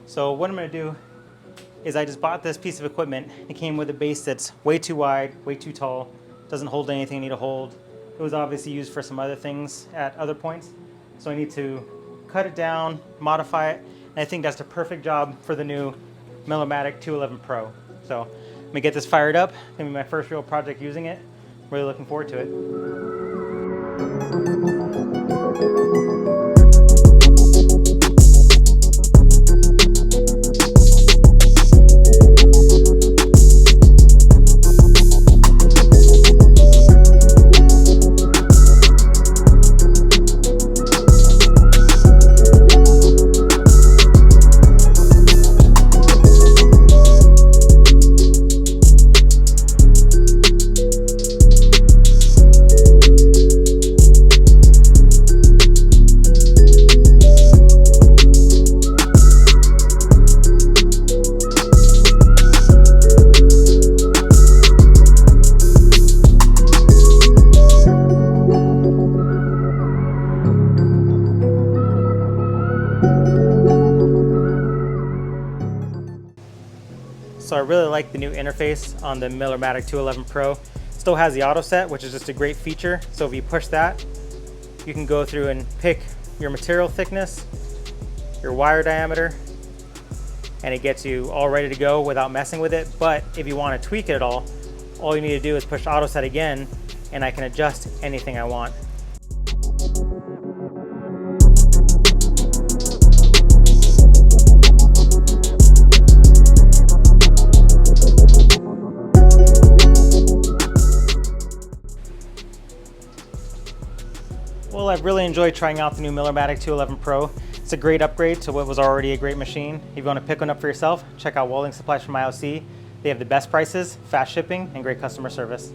So what I'm going to do is I just bought this piece of equipment. It came with a base that's way too wide, way too tall, doesn't hold anything I need to hold. It was obviously used for some other things at other points. So I need to cut it down, modify it, and I think that's the perfect job for the new Millermatic 211 Pro. So I'm going to get this fired up. It's going to be my first real project using it. Really looking forward to it. So I really like the new interface on the Millermatic 211 Pro. Still has the auto set, which is just a great feature. So if you push that, you can go through and pick your material thickness, your wire diameter, and it gets you all ready to go without messing with it. But if you want to tweak it at all you need to do is push auto set again, and I can adjust anything I want. Well, I've really enjoyed trying out the new Millermatic 211 Pro. It's a great upgrade to what was already a great machine. If you want to pick one up for yourself, check out Welding Supplies from IOC. They have the best prices, fast shipping, and great customer service.